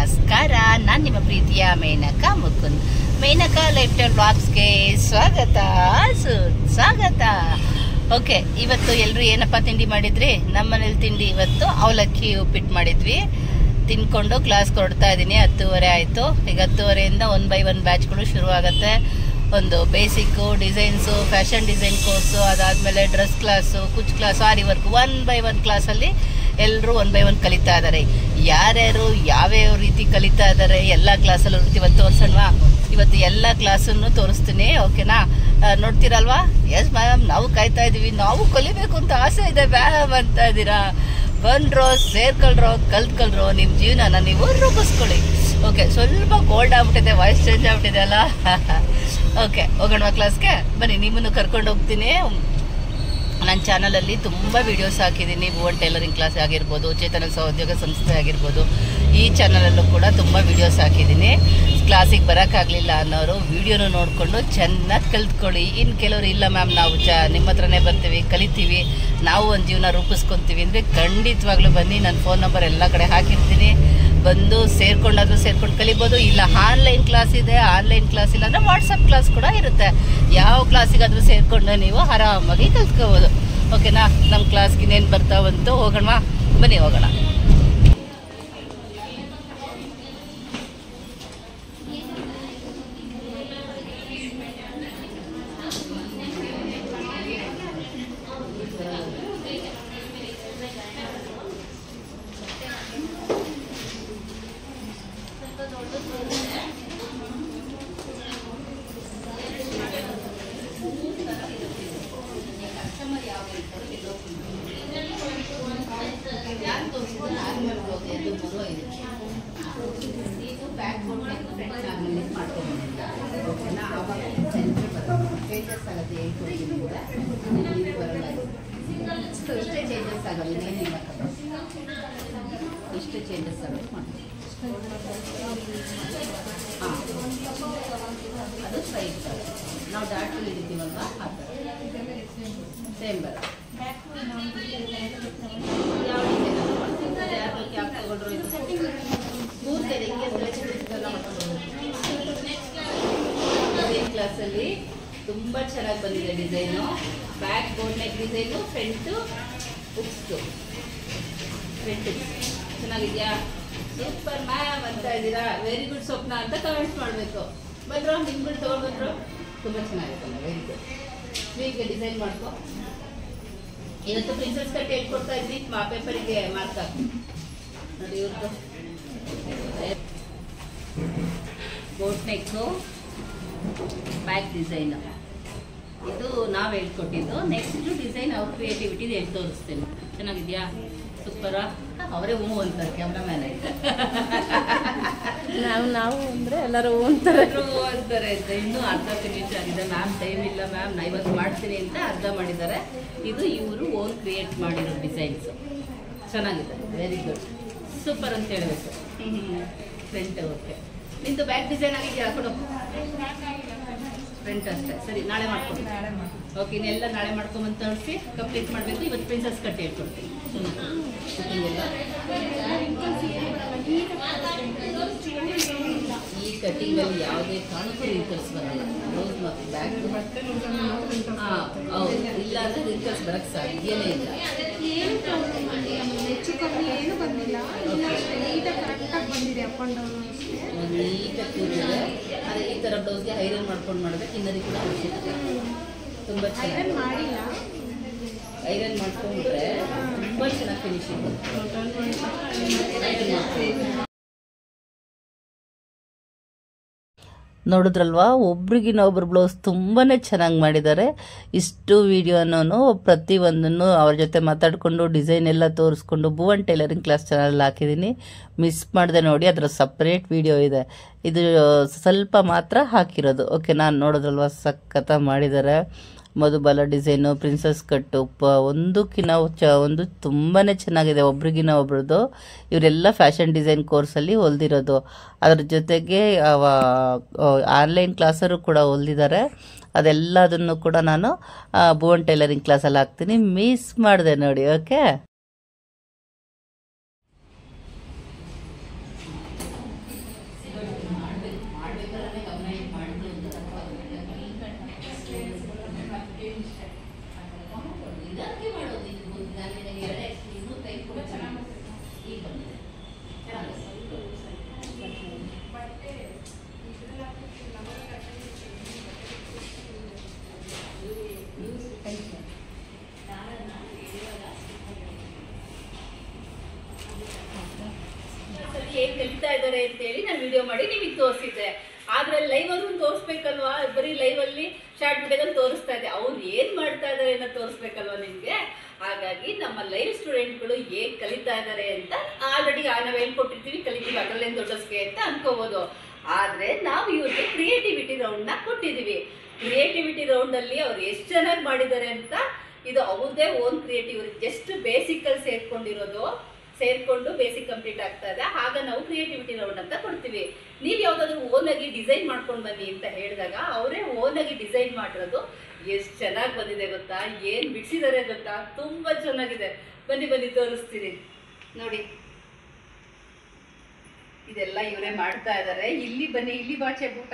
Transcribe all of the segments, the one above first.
ನಮಸ್ಕಾರ. ನಾನು ನಿಮ್ಮ ಪ್ರೀತಿಯ ಮೇನಕಾ ಮುಕುಂದ್. ಮೇನಕಾ ಲೈಫ್ ಸ್ಟೈಲ್ ಬ್ಲಾಗ್ಸ್ಗೆ ಸ್ವಾಗತ. ಓಕೆ, ಇವತ್ತು ಎಲ್ಲರೂ ಏನಪ್ಪ ತಿಂಡಿ ಮಾಡಿದ್ರಿ? ನಮ್ಮನೇಲಿ ತಿಂಡಿ ಇವತ್ತು ಅವಲಕ್ಕಿ ಉಪ್ಪಿಟ್ಟು ಮಾಡಿದ್ವಿ. ತಿನ್ಕೊಂಡು ಕ್ಲಾಸ್ಗೆ ಹೊರಡ್ತಾ ಇದ್ದೀನಿ. 10:30 ಆಯಿತು. ಈಗ 10:30ಇಂದ 1 by 1 ಬ್ಯಾಚ್ಗಳು ಶುರು ಆಗುತ್ತೆ. ಒಂದು basic, designs, fashion design course, ಅದಾದಮೇಲೆ dress class, Kutch class, aari work 1 by 1 ಕ್ಲಾಸಲ್ಲಿ ಎಲ್ಲರೂ 1 by 1 ಕಲಿತಾ ಇದ್ದಾರೆ. ಯಾರ್ಯಾರು ಯಾವ್ಯಾವ ರೀತಿ ಕಲಿತಾ ಇದ್ದಾರೆ ಎಲ್ಲ ಕ್ಲಾಸಲ್ಲೂ ಇವತ್ತು ತೋರಿಸೋಣವಾ? ಇವತ್ತು ಎಲ್ಲ ಕ್ಲಾಸನ್ನು ತೋರಿಸ್ತೀನಿ, ಓಕೆನಾ? ನೋಡ್ತೀರಲ್ವಾ? ಎಸ್ ಮ್ಯಾಮ್, ನಾವು ಕಾಯ್ತಾ ಇದ್ದೀವಿ, ನಾವು ಕಲಿಬೇಕು ಅಂತ ಆಸೆ ಇದೆ ಮ್ಯಾಮ್ ಅಂತ ಇದ್ದೀರಾ. ಬಂದ್ರೋ, ಸೇರ್ಕೊಳ್ರೋ, ಕಲ್ತ್ಕೊಳ್ರೋ, ನಿಮ್ಮ ಜೀವನನ ನೀವು ರೂಪಿಸ್ಕೊಳ್ಳಿ. ಓಕೆ, ಸ್ವಲ್ಪ ಕೋಲ್ಡ್ ಆಗ್ಬಿಟ್ಟಿದೆ, ವಾಯ್ಸ್ ಚೇಂಜ್ ಆಗ್ಬಿಟ್ಟಿದೆ ಅಲ್ಲ. ಓಕೆ, ಹೋಗೋಣ ಕ್ಲಾಸ್ಗೆ. ಬನ್ನಿ, ನಿಮ್ಮನ್ನು ಕರ್ಕೊಂಡು ಹೋಗ್ತೀನಿ. ನನ್ನ ಚಾನಲಲ್ಲಿ ತುಂಬ ವೀಡಿಯೋಸ್ ಹಾಕಿದ್ದೀನಿ. ಭುವನ್ ಟೈಲರಿಂಗ್ ಕ್ಲಾಸ್ ಆಗಿರ್ಬೋದು, ಚೇತನ ಸಹೋದ್ಯೋಗ ಸಂಸ್ಥೆ ಆಗಿರ್ಬೋದು, ಈ ಚಾನಲಲ್ಲೂ ಕೂಡ ತುಂಬ ವೀಡಿಯೋಸ್ ಹಾಕಿದ್ದೀನಿ. ಕ್ಲಾಸಿಗೆ ಬರೋಕ್ಕಾಗಲಿಲ್ಲ ಅನ್ನೋರು ವೀಡಿಯೋನು ನೋಡಿಕೊಂಡು ಚೆನ್ನಾಗಿ ಕಲ್ತ್ಕೊಳ್ಳಿ. ಇನ್ನು ಕೆಲವರು ಇಲ್ಲ ಮ್ಯಾಮ್, ನಾವು ನಿಮ್ಮ ಹತ್ರನೇ ಬರ್ತೀವಿ, ಕಲಿತೀವಿ, ನಾವು ಒಂದು ಜೀವನ ರೂಪಿಸ್ಕೊತೀವಿ ಅಂದರೆ ಖಂಡಿತವಾಗ್ಲೂ ಬನ್ನಿ. ನನ್ನ ಫೋನ್ ನಂಬರ್ ಎಲ್ಲ ಕಡೆ ಹಾಕಿರ್ತೀನಿ. ಬಂದು ಸೇರ್ಕೊಂಡು ಕಲಿಬೋದು. ಇಲ್ಲ ಆನ್ಲೈನ್ ಕ್ಲಾಸ್ ಇದೆ, ಆನ್ಲೈನ್ ಕ್ಲಾಸ್ ಇಲ್ಲ ಅಂದರೆ ವಾಟ್ಸಪ್ ಕ್ಲಾಸ್ ಕೂಡ ಇರುತ್ತೆ. ಯಾವ ಕ್ಲಾಸಿಗಾದರೂ ಸೇರಿಕೊಂಡು ನೀವು ಆರಾಮಾಗಿ ಕಲ್ತ್ಕೋಬೋದು. ಓಕೆನಾ? ನಮ್ಮ ಕ್ಲಾಸ್ಗೆ ಇನ್ನೇನು ಬರ್ತಾವಂತೂ ಹೋಗೋಣ, ಬನ್ನಿ ಹೋಗೋಣ. ಇಷ್ಟೇ ಚೇಂಜಸ್ ಆಗೋದು ಮಾಡ್ತೀವಿ. ಹಾಂ, ಅದು ಸ್ಟ್ರೈಟ್ ನಾವು ಡಾಟ್ ಹಿಡಿತೀವಲ್ವ, ಆ ಥರ ಸೇಮ್ ಬರ ಯಾವ ಕ್ಯಾಪ್ ತಗೊಂಡ್ರು ಇದು ಪೂರ್ತಿ ಹಿಂಗೆ ಎಲ್ಲ ಮಾಡ್ಕೊಂಡು ಕ್ಲಾಸಲ್ಲಿ ತುಂಬ ಚೆನ್ನಾಗಿ ಬಂದಿದೆ design. Back boat neck design, front ಉಕ್ಸ್ಟು, ಫ್ರಂಟು ಚೆನ್ನಾಗಿದೆಯಾ? ಸೂಪರ್ ಮ್ಯಾಮ್ ಅಂತ ಇದ್ದೀರಾ. ವೆರಿ ಗುಡ್ ಸ್ವಪ್ನ ಅಂತ ಕಮೆಂಟ್ಸ್ ಮಾಡಬೇಕು. ಬಂದ್ರು ನಿಮ್ಗಳು ತೊಗೊಂಡ್ಬಂದ್ರು, ತುಂಬ ಚೆನ್ನಾಗಿತ್ತಲ್ಲ. Very good. ಹೀಗೆ ಡಿಸೈನ್ ಮಾಡ್ಕೊ. ಇವತ್ತು ಪ್ರಿನ್ಸೆಸ್ ಕಟ್ ಹೇಳ್ಕೊಡ್ತಾ ಇದ್ವಿ, ಪೇಪರಿಗೆ ಮಾರ್ಕ್ ಹಾಕಿ ನೋಡಿ. ಇವ್ರದ್ದು ಬೋಟ್ ನೆಕ್ಕು, ಬ್ಯಾಕ್ ಡಿಸೈನು, ಇದು ನಾವು ಹೇಳ್ಕೊಟ್ಟಿದ್ದು. ನೆಕ್ಸ್ಟ್ ಡಿಸೈನ್ ಅವ್ರ ಕ್ರಿಯೇಟಿವಿಟಿದು ಹೇಳಿ ತೋರಿಸ್ತೇನೆ. ಚೆನ್ನಾಗಿದೆಯಾ? ಸೂಪರಾ? ಅವರೇ ಹೂ ಅಂತಾರೆ, ಕ್ಯಾಮ್ರಾ ಮ್ಯಾನ್ ಆಯ್ತು. ನಾವು ಅಂದರೆ ಎಲ್ಲರೂ ಅಂತಾರೆ ಅಂತ. ಇನ್ನೂ ಅರ್ಧ ಫಿನಿಶ್ ಆಗಿದೆ ಮ್ಯಾಮ್. ಟೈಮ್ ಇಲ್ಲ ಮ್ಯಾಮ್, ನಾ ಇವತ್ತು ಮಾಡ್ತೀನಿ ಅಂತ ಅರ್ಧ ಮಾಡಿದ್ದಾರೆ. ಇದು ಇವರು ಓನ್ ಕ್ರಿಯೇಟ್ ಮಾಡಿರೋ ಡಿಸೈನ್ಸು. ಚೆನ್ನಾಗಿದೆ, ವೆರಿ ಗುಡ್, ಸೂಪರ್ ಅಂತ ಹೇಳಬೇಕು. Front okay. ನಿಂದು ಬ್ಯಾಕ್ ಡಿಸೈನ್ ಆಗಿದೆಯಾ? ಕೊಡು. ಫ್ರಂಟ್ ಅಷ್ಟೇ. ಸರಿ, ನಾಳೆ ಮಾಡ್ಕೊಂಡು. ಓಕೆ, ಇನ್ನೆಲ್ಲ ನಾಳೆ ಮಾಡ್ಕೊಂಬಂದು ತೋರಿಸಿ ಕಂಪ್ಲೀಟ್ ಮಾಡಬೇಕು. ಇವತ್ತು ಪ್ರಿನ್ಸಸ್ ಕಟ್ ಹೇಳ್ಕೊಡ್ತೀನಿ. ಈ ಕಟ್ಟಿಂಗಲ್ಲಿ ಯಾವುದೇ ಕಾರಣಕ್ಕೂ ರಿಂಕಲ್ಸ್ ಬರಲ್ಲ. ಬ್ಲೌಸ್ ಮತ್ತು ಬ್ಯಾಕ್ ಹಾಂ ಹೌದು, ಇಲ್ಲ ಅಂದರೆ ರಿಂಕಲ್ಸ್ ಬರೋಕ್ಕೆ ಸಾಧ್ಯನೇ ಇಲ್ಲ. ಹೆಚ್ಚು ಕಮ್ಮಿ ಏನು ಬಂದಿಲ್ಲ, ನೀಟಾಗಿ ಕರೆಕ್ಟಾಗಿ ಬಂದಿದೆ. ಅಪ್ ಆ್ಯಂಡ್ ಡೌನ್ ನೀಟಾಗಿ ಕೂತಿದೆ. ಆದರೆ ಈ ಥರ ಬ್ಲೌಸ್ಗೆ ಐರನ್ ಮಾಡ್ಕೊಂಡು ಮಾಡಬೇಕು. ಇನ್ನರಿ ಕೂಡ ಅವಶ್ಯಕತೆ ತುಂಬ ಚೆನ್ನಾಗಿ ಮಾಡಿಲ್ಲ. ಐರನ್ ಮಾಡ್ಕೊಂಡ್ರೆ ತುಂಬ ಚೆನ್ನಾಗಿ ಫಿನಿಶಿಂಗ್. ನೋಡಿದ್ರಲ್ವಾ, ಒಬ್ರಿಗಿನ್ನ ಒಬ್ರು ಬ್ಲೌಸ್ ತುಂಬಾ ಚೆನ್ನಾಗಿ ಮಾಡಿದ್ದಾರೆ. ಇಷ್ಟು ವಿಡಿಯೋನೂ ಪ್ರತಿಯೊಂದನ್ನು ಅವ್ರ ಜೊತೆ ಮಾತಾಡಿಕೊಂಡು ಡಿಸೈನ್ ಎಲ್ಲ ತೋರಿಸ್ಕೊಂಡು ಭುವನ್ ಟೈಲರಿಂಗ್ ಕ್ಲಾಸ್ ಚಾನಲ್ ಹಾಕಿದ್ದೀನಿ. ಮಿಸ್ ಮಾಡಿದೆ ನೋಡಿ, ಅದರ ಸಪ್ರೇಟ್ ವಿಡಿಯೋ ಇದೆ. ಇದು ಸ್ವಲ್ಪ ಮಾತ್ರ ಹಾಕಿರೋದು. ಓಕೆ, ನಾನು ನೋಡಿದ್ರಲ್ವ, ಸಖತ್ತ ಮಾಡಿದ್ದಾರೆ. ಮಧುಬಾಲ ಡಿಸೈನು, ಪ್ರಿನ್ಸಸ್ ಕಟ್ಟು, ಒಂದಕ್ಕಿನ್ನ ಒಂದು ತುಂಬಾ ಚೆನ್ನಾಗಿದೆ. ಒಬ್ರಿಗಿನ್ನ ಒಬ್ರದ್ದು. ಇವರೆಲ್ಲ ಫ್ಯಾಷನ್ ಡಿಸೈನ್ ಕೋರ್ಸಲ್ಲಿ ಹೊಲ್ದಿರೋದು. ಅದ್ರ ಜೊತೆಗೆ ಆನ್ಲೈನ್ ಕ್ಲಾಸರು ಕೂಡ ಹೊಲ್ದಿದ್ದಾರೆ. ಅದೆಲ್ಲದನ್ನು ಕೂಡ ನಾನು ಭುವನ್ ಟೈಲರಿಂಗ್ ಕ್ಲಾಸಲ್ಲಿ ಹಾಕ್ತೀನಿ. ಮಿಸ್ ಮಾಡಿದೆ ನೋಡಿ. ಓಕೆ, ಮಕ್ಕಳು ಹೇಗೆ ಕಲಿತಾ ಇದ್ದಾರೆ ಅಂತೇಳಿ ನಾನು ವಿಡಿಯೋ ಮಾಡಿ ನಿಮಗೆ ತೋರಿಸಿದ್ದೆ. ಆದರೆ ಲೈವಲ್ಲೂ ತೋರಿಸ್ಬೇಕಲ್ವಾ, ಬರೀ ಲೈವಲ್ಲಿ ಶಾರ್ಟ್ ವಿಡಿಯೋದಲ್ಲಿ ತೋರಿಸ್ತಾ ಇದೆ. ಅವ್ರು ಏನು ಮಾಡ್ತಾ ಇದ್ದಾರೆ ಅನ್ನೋ ತೋರಿಸ್ಬೇಕಲ್ವಾ ನಿಮಗೆ. ಹಾಗಾಗಿ ನಮ್ಮ ಲೈವ್ ಸ್ಟೂಡೆಂಟ್ಗಳು ಹೇಗೆ ಕಲಿತಾ ಇದ್ದಾರೆ ಅಂತ ಆಲ್ರೆಡಿ ನಾವು ಹೇಳ್ಕೊಟ್ಟಿರ್ತೀವಿ, ಕಲಿತೀವಿ, ಅದರಲ್ಲೇನು ದೊಡ್ಡಸ್ಗೆ ಅಂತ ಅನ್ಕೋಬೋದು. ಆದರೆ ನಾವು ಇವ್ರಿಗೆ ಕ್ರಿಯೇಟಿವಿಟಿ ರೌಂಡ್ನ ಕೊಟ್ಟಿದ್ದೀವಿ. ಕ್ರಿಯೇಟಿವಿಟಿ ರೌಂಡಲ್ಲಿ ಅವ್ರು ಎಷ್ಟು ಚೆನ್ನಾಗಿ ಮಾಡಿದ್ದಾರೆ ಅಂತ, ಇದು ಅವ್ರದ್ದೇ ಓನ್ ಕ್ರಿಯೇಟಿವ್, ಜಸ್ಟ್ ಬೇಸಿಕಲ್ಲಿ ಸೇರ್ಕೊಂಡು ಬೇಸಿಕ್ ಕಂಪ್ಲೀಟ್ ಆಗ್ತಾ ಇದೆ. ಆಗ ನಾವು ಕ್ರಿಯೇಟಿವಿಟಿ ರೌಂಡ್ ಅಂತ ಕೊಡ್ತೀವಿ. ನೀವು ಯಾವುದಾದ್ರೂ ಓನಾಗಿ ಡಿಸೈನ್ ಮಾಡ್ಕೊಂಡು ಬನ್ನಿ ಅಂತ ಹೇಳಿದಾಗ ಅವರೇ ಓನಾಗಿ ಡಿಸೈನ್ ಮಾಡಿರೋದು ಎಷ್ಟು ಚೆನ್ನಾಗಿ ಬಂದಿದೆ ಗೊತ್ತಾ, ಏನು ಬಿಡಿಸಿದ್ದಾರೆ ಗೊತ್ತಾ, ತುಂಬ ಚೆನ್ನಾಗಿದೆ. ಬನ್ನಿ ತೋರಿಸ್ತೀನಿ ನೋಡಿ. ಇದೆಲ್ಲ ಇವರೇ ಮಾಡ್ತಾ ಇದ್ದಾರೆ. ಇಲ್ಲಿ ಬನ್ನಿ, ಇಲ್ಲಿ ಬಾಚೆ ಬೂಟ.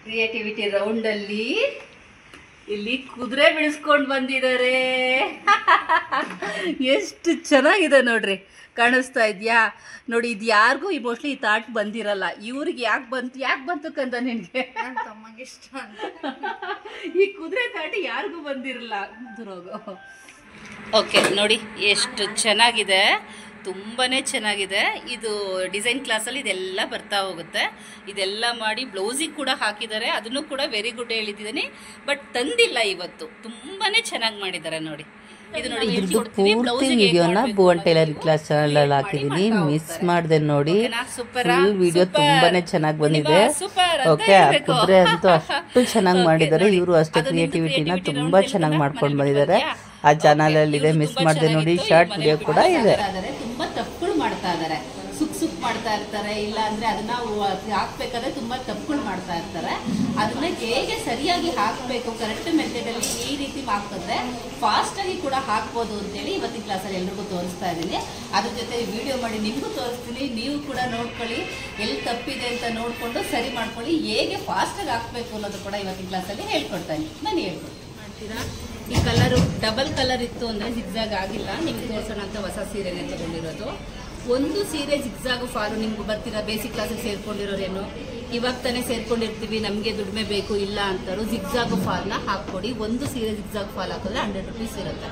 ಕ್ರಿಯೇಟಿವಿಟಿ ರೌಂಡಲ್ಲಿ ಇಲ್ಲಿ ಕುದುರೆ ಬಿಡಿಸ್ಕೊಂಡು ಬಂದಿದ್ದಾರೆ. ಎಷ್ಟು ಚೆನ್ನಾಗಿದೆ ನೋಡ್ರಿ, ಕಾಣಿಸ್ತಾ ಇದೆಯಾ ನೋಡಿ. ಇದು ಯಾರಿಗೂ ಮೋಸ್ಟ್ಲಿ ಈ ಥಾಟ್ ಬಂದಿರಲ್ಲ. ಇವ್ರಿಗೆ ಯಾಕೆ ಬಂತು ಕಂದ ನಿನಗೆ? ತಮ್ಮಗೆ ಇಷ್ಟ ಈ ಕುದುರೆ ಥಾಟ್ ಯಾರಿಗೂ ಬಂದಿರಲ್ಲ. ದುರೋಗು. ಓಕೆ ನೋಡಿ ಎಷ್ಟು ಚೆನ್ನಾಗಿದೆ, ತುಂಬಾ ಚೆನ್ನಾಗಿದೆ. ಇದು ಡಿಸೈನ್ ಕ್ಲಾಸಲ್ಲಿ ಇದೆಲ್ಲ ಬರ್ತಾ ಹೋಗುತ್ತೆ. ಇದೆಲ್ಲ ಮಾಡಿ ಬ್ಲೌಸಿಗೆ ಕೂಡ ಹಾಕಿದ್ದಾರೆ, ಅದನ್ನು ಕೂಡ ವೆರಿ ಗುಡ್ ಹೇಳಿದ್ದೀನಿ. ಬಟ್ ತಂದಿಲ್ಲ ಇವತ್ತು. ತುಂಬಾ ಚೆನ್ನಾಗಿ ಮಾಡಿದ್ದಾರೆ ನೋಡಿ. ಇದು ನೋಡಿ, ಇದ್ರದ್ದು ಪೂರ್ತಿ ವಿಡಿಯೋನ ಭುವನ್ ಟೈಲರಿಂಗ್ ಕ್ಲಾಸ್ ಚಾನಲ್ ಅಲ್ಲಿ ಹಾಕಿದೀನಿ, ಮಿಸ್ ಮಾಡಿದೆ ನೋಡಿ. ಫುಲ್ ವಿಡಿಯೋ ತುಂಬಾನೇ ಚೆನ್ನಾಗಿ ಬಂದಿದೆ. ಓಕೆ, ಆ ಕುದುರೆ ಅಂತೂ ಅಷ್ಟು ಚೆನ್ನಾಗಿ ಮಾಡಿದ್ದಾರೆ. ಇವರು ಅಷ್ಟೇ ಕ್ರಿಯೇಟಿವಿಟಿನ ತುಂಬಾ ಚೆನ್ನಾಗಿ ಮಾಡ್ಕೊಂಡು ಬಂದಿದ್ದಾರೆ. ಆ ಚಾನಲ್ ಅಲ್ಲಿ ಇದೆ, ಮಿಸ್ ಮಾಡಿದೆ ನೋಡಿ. ಶಾರ್ಟ್ ವಿಡಿಯೋ ಕೂಡ ಇದೆ. ತುಂಬಾ ತಪ್ಪುಗಳು ಮಾಡ್ತಾ ಇದ್ದಾರೆ, ಸುಕ್ ಮಾಡ್ತಾ ಇರ್ತಾರೆ. ಇಲ್ಲ ಅಂದ್ರೆ ಅದನ್ನ ಹಾಕ್ಬೇಕಾದ್ರೆ ತುಂಬಾ ತಪ್ಪುಗಳು ಮಾಡ್ತಾ ಇರ್ತಾರೆ. ಅದನ್ನ ಹೇಗೆ ಸರಿಯಾಗಿ ಹಾಕಬೇಕು, ಕರೆಕ್ಟ್ ಮೆಥಡ್ ಅಲ್ಲಿ ಈ ರೀತಿ ಹಾಕಿದ್ರೆ ಫಾಸ್ಟ್ ಆಗಿ ಕೂಡ ಹಾಕ್ಬೋದು ಅಂತೇಳಿ ಇವತ್ತಿನ ಕ್ಲಾಸಲ್ಲಿ ಎಲ್ರಿಗೂ ತೋರಿಸ್ತಾ ಇದ್ದೀನಿ. ಅದ್ರ ಜೊತೆ ವಿಡಿಯೋ ಮಾಡಿ ನಿಮಗೂ ತೋರಿಸ್ತೀನಿ. ನೀವು ಕೂಡ ನೋಡ್ಕೊಳ್ಳಿ, ಎಲ್ಲಿ ತಪ್ಪಿದೆ ಅಂತ ನೋಡ್ಕೊಂಡು ಸರಿ ಮಾಡ್ಕೊಳ್ಳಿ. ಹೇಗೆ ಫಾಸ್ಟ್ ಆಗಿ ಹಾಕ್ಬೇಕು ಅನ್ನೋದು ಕೂಡ ಇವತ್ತಿನ ಕ್ಲಾಸಲ್ಲಿ ಹೇಳ್ಕೊಡ್ತಾ ಇದ್ದೀನಿ. ನಾನು ಹೇಳ್ಕೊಡ್ತೀನಿ. ಈ ಕಲರು ಡಬಲ್ ಕಲರ್ ಇತ್ತು ಅಂದರೆ ಜಿಗ್ಜಾಗ್ ಆಗಿಲ್ಲ. ನಿಮ್ಗೆ ತೋರಿಸೋಣ ಅಂತ ಹೊಸ ಸೀರೆನೇ ತಗೊಂಡಿರೋದು. ಒಂದು ಸೀರೆ ಜಿಗ್ಜಾಗು ಫಾಲು ನಿಮ್ಗೆ ಬರ್ತೀರಾ, ಬೇಸಿಕ್ ಕ್ಲಾಸಿಗೆ ಸೇರ್ಕೊಂಡಿರೋರೇನು, ಇವಾಗ ತಾನೇ ಸೇರ್ಕೊಂಡಿರ್ತೀವಿ, ನಮಗೆ ದುಡಿಮೆ ಬೇಕು ಇಲ್ಲ ಅಂತಾರು ಜಿಗ್ಜಾಗು ಫಾಲ್ನ ಹಾಕ್ಕೊಡಿ. ಒಂದು ಸೀರೆ ಜಿಗ್ಜಾಗ್ ಫಾಲ್ ಹಾಕಿದ್ರೆ 100 ರೂಪೀಸ್ ಇರುತ್ತೆ.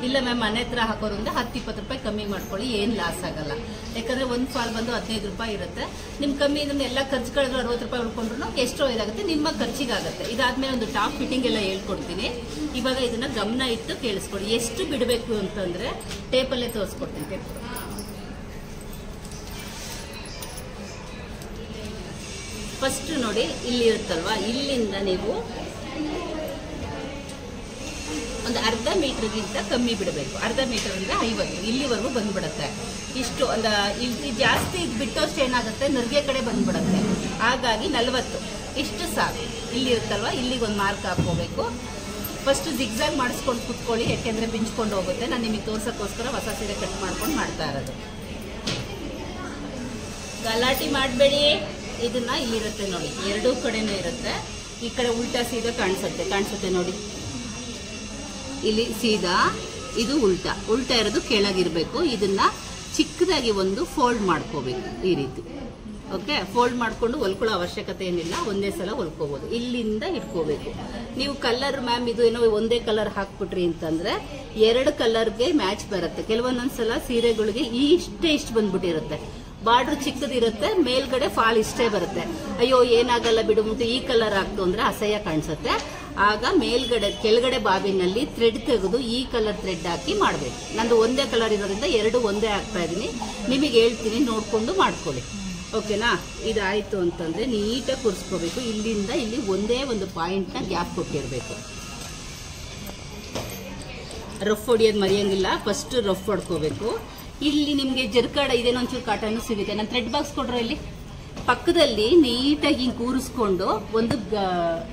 ಇಲ್ಲ ಮ್ಯಾಮ್ ಮನೆ ಹತ್ರ ಹಾಕೋದ್ರಿಂದ 10-20 ರೂಪಾಯಿ ಕಮ್ಮಿ ಮಾಡ್ಕೊಳ್ಳಿ, ಏನು ಲಾಸ್ ಆಗಲ್ಲ. ಯಾಕಂದರೆ ಒಂದು ಫಾಲ್ ಬಂದು 15 ರೂಪಾಯಿ ಇರುತ್ತೆ. ನಿಮ್ಮ ಕಮ್ಮಿ ಇದನ್ನ ಎಲ್ಲ ಖರ್ಚುಗಳಿದ್ರು 60 ರೂಪಾಯಿ ಉಳ್ಕೊಂಡ್ರು ಎಷ್ಟೋ ಇದಾಗುತ್ತೆ, ನಿಮ್ಮ ಖರ್ಚಿಗಾಗುತ್ತೆ. ಇದಾದ್ಮೇಲೆ ಒಂದು ಟಾಪ್ ಫಿಟ್ಟಿಂಗ್ ಎಲ್ಲ ಹೇಳ್ಕೊಡ್ತೀನಿ. ಇವಾಗ ಇದನ್ನ ಗಮನ ಇಟ್ಟು ಕೇಳಿಸ್ಕೊಡಿ. ಎಷ್ಟು ಬಿಡಬೇಕು ಅಂತಂದರೆ ಟೇಪಲ್ಲೇ ತೋರಿಸ್ಕೊಡ್ತೀನಿ. ಟೇಪ್ ಫಸ್ಟ್ ನೋಡಿ, ಇಲ್ಲಿ ಇರುತ್ತಲ್ವಾ, ಇಲ್ಲಿಂದ ನೀವು ಒಂದು ಅರ್ಧ ಮೀಟರ್ಗಿಂತ ಕಮ್ಮಿ ಬಿಡಬೇಕು. ಅರ್ಧ ಮೀಟರ್ ಅಂದರೆ 50, ಇಲ್ಲಿವರೆಗೂ ಬಂದ್ಬಿಡುತ್ತೆ. ಇಷ್ಟು ಒಂದು ಇಲ್ಲಿ ಜಾಸ್ತಿ ಬಿಟ್ಟೋಷ್ಟು ಏನಾಗುತ್ತೆ, ನರ್ಗೆ ಕಡೆ ಬಂದ್ಬಿಡುತ್ತೆ. ಹಾಗಾಗಿ 40 ಇಷ್ಟು ಸಾಕು. ಇಲ್ಲಿ ಇರುತ್ತಲ್ವ, ಇಲ್ಲಿಗೊಂದು ಮಾರ್ಕ್ ಹಾಕೋಬೇಕು. ಫಸ್ಟ್ ಜಿಗ್ಜಾಗ್ ಮಾಡಿಸ್ಕೊಂಡು ಕುತ್ಕೊಳ್ಳಿ, ಯಾಕೆಂದರೆ ಬಿಂಚ್ಕೊಂಡು ಹೋಗುತ್ತೆ. ನಾನು ನಿಮಗೆ ತೋರ್ಸೋಕ್ಕೋಸ್ಕರ ಹೊಸ ಸೀರೆ ಕಟ್ ಮಾಡ್ಕೊಂಡು ಮಾಡ್ತಾ ಇರೋದು. ಗಲಾಟೆ ಮಾಡಬೇಡಿ. ಇದನ್ನ ಇಲ್ಲಿರುತ್ತೆ ನೋಡಿ, ಎರಡೂ ಕಡೆನೂ ಇರುತ್ತೆ. ಈ ಕಡೆ ಉಲ್ಟಾ ಸೀದಾ ಕಾಣಿಸುತ್ತೆ ನೋಡಿ. ಇಲ್ಲಿ ಸೀದಾ, ಇದು ಉಲ್ಟಾ ಇರೋದು ಕೆಳಗಿರಬೇಕು. ಇದನ್ನ ಚಿಕ್ಕದಾಗಿ ಒಂದು ಫೋಲ್ಡ್ ಮಾಡ್ಕೋಬೇಕು ಈ ರೀತಿ. ಓಕೆ, ಫೋಲ್ಡ್ ಮಾಡಿಕೊಂಡು ಹೊಲ್ಕೊಳ್ಳೋ ಅವಶ್ಯಕತೆ ಏನಿಲ್ಲ, ಒಂದೇ ಸಲ ಹೊಲ್ಕೋಬೋದು. ಇಲ್ಲಿಂದ ಇಟ್ಕೋಬೇಕು. ನೀವು ಕಲರ್ ಮ್ಯಾಮ್ ಇದು ಏನೋ ಒಂದೇ ಕಲರ್ ಹಾಕ್ಬಿಟ್ರಿ ಅಂತಂದ್ರೆ 2 ಕಲರ್ಗೆ ಮ್ಯಾಚ್ ಬರುತ್ತೆ. ಕೆಲವೊಂದೊಂದ್ಸಲ ಸೀರೆಗಳಿಗೆ ಇಷ್ಟು ಬಂದ್ಬಿಟ್ಟಿರುತ್ತೆ, ಬಾರ್ಡ್ರ್ ಚಿಕ್ಕದಿರುತ್ತೆ, ಮೇಲ್ಗಡೆ ಫಾಲ್ ಇಷ್ಟೇ ಬರುತ್ತೆ. ಅಯ್ಯೋ ಏನಾಗಲ್ಲ ಬಿಡುಬಿಟ್ಟು ಈ ಕಲರ್ ಹಾಕ್ತು ಅಂದ್ರೆ ಅಸಹ್ಯ ಕಾಣಿಸುತ್ತೆ. ಆಗ ಕೆಳಗಡೆ ಬಾಬಿನಲ್ಲಿ ಥ್ರೆಡ್ ತೆಗೆದು ಈ ಕಲರ್ ಥ್ರೆಡ್ ಹಾಕಿ ಮಾಡಬೇಕು. ನಂದು ಒಂದೇ ಕಲರ್ ಇರೋದ್ರಿಂದ 2 ಒಂದೇ ಹಾಕ್ತಾ ಇದ್ದೀನಿ. ನಿಮಗೆ ಹೇಳ್ತೀನಿ, ನೋಡಿಕೊಂಡು ಮಾಡ್ಕೊಳ್ಳಿ. ಓಕೆನಾ? ಇದಾಯಿತು ಅಂತಂದರೆ ನೀಟಾಗಿ ಕೂರಿಸ್ಕೋಬೇಕು. ಇಲ್ಲಿಂದ ಇಲ್ಲಿ ಒಂದೇ ಒಂದು ಪಾಯಿಂಟ್ನ ಗ್ಯಾಪ್ ಕೊಟ್ಟಿರಬೇಕು. ರಫ್ ಹೊಡಿಯೋದು ಮರೆಯೋಂಗಿಲ್ಲ, ಫಸ್ಟ್ ರಫ್ ಹೊಡ್ಕೋಬೇಕು. ಇಲ್ಲಿ ನಿಮಗೆ ಜರ್ಕಾಡ ಇದೇನೋ ಒಂಚೂರು ಕಾಟನ್ನು ಸಿಗುತ್ತೆ. ನಾನು ಥ್ರೆಡ್ ಬಾಕ್ಸ್ ಕೊಡ್ರೆ ಇಲ್ಲಿ ಪಕ್ಕದಲ್ಲಿ ನೀಟಾಗಿ ಹಿಂಗೆ ಕೂರಿಸ್ಕೊಂಡು ಒಂದು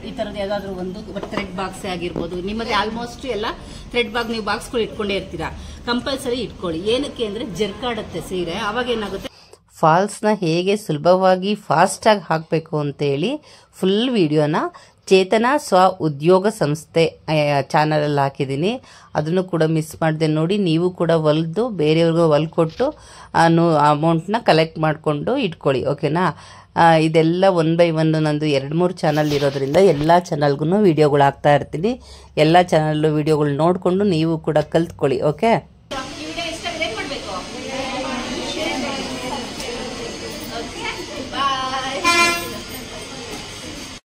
ಈ ಥರದ್ದು ಯಾವುದಾದ್ರೂ ಒಂದು ಥ್ರೆಡ್ ಬಾಕ್ಸೇ ಆಗಿರ್ಬೋದು. ನಿಮ್ಮದೇ ಆಲ್ಮೋಸ್ಟ್ ಎಲ್ಲ ಥ್ರೆಡ್ ನೀವು ಬಾಕ್ಸ್ಗಳು ಇಟ್ಕೊಂಡೇ ಇರ್ತೀರಾ. ಕಂಪಲ್ಸರಿ ಇಟ್ಕೊಳ್ಳಿ. ಏನಕ್ಕೆ ಅಂದರೆ ಜರ್ಕಾಡುತ್ತೆ ಸೀರೆ. ಅವಾಗ ಏನಾಗುತ್ತೆ, ಫಾಲ್ಸ್ನ ಹೇಗೆ ಸುಲಭವಾಗಿ ಫಾಸ್ಟಾಗಿ ಹಾಕಬೇಕು ಅಂತೇಳಿ ಫುಲ್ ವಿಡಿಯೋನ ಚೇತನ ಸ್ವ ಉದ್ಯೋಗ ಸಂಸ್ಥೆ ಚಾನಲಲ್ಲಿ ಹಾಕಿದ್ದೀನಿ. ಅದನ್ನು ಕೂಡ ಮಿಸ್ ಮಾಡಿದೆ ನೋಡಿ. ನೀವು ಕೂಡ ಹೊಲಿದು ಬೇರೆಯವ್ರಿಗೂ ಹೊಲ್ಕೊಟ್ಟು ಅಮೌಂಟ್ನ ಕಲೆಕ್ಟ್ ಮಾಡಿಕೊಂಡು ಇಟ್ಕೊಳ್ಳಿ. ಓಕೆನಾ? ಇದೆಲ್ಲ 1 by 1 ನಂದು 2-3 ಚಾನಲ್ ಇರೋದ್ರಿಂದ ಎಲ್ಲ ಚಾನಲ್ಗೂ ವಿಡಿಯೋಗಳು ಹಾಕ್ತಾ ಇರ್ತೀನಿ. ಎಲ್ಲ ಚಾನಲ್ಲು ವಿಡಿಯೋಗಳು ನೋಡಿಕೊಂಡು ನೀವು ಕೂಡ ಕಲ್ತ್ಕೊಳ್ಳಿ. ಓಕೆ?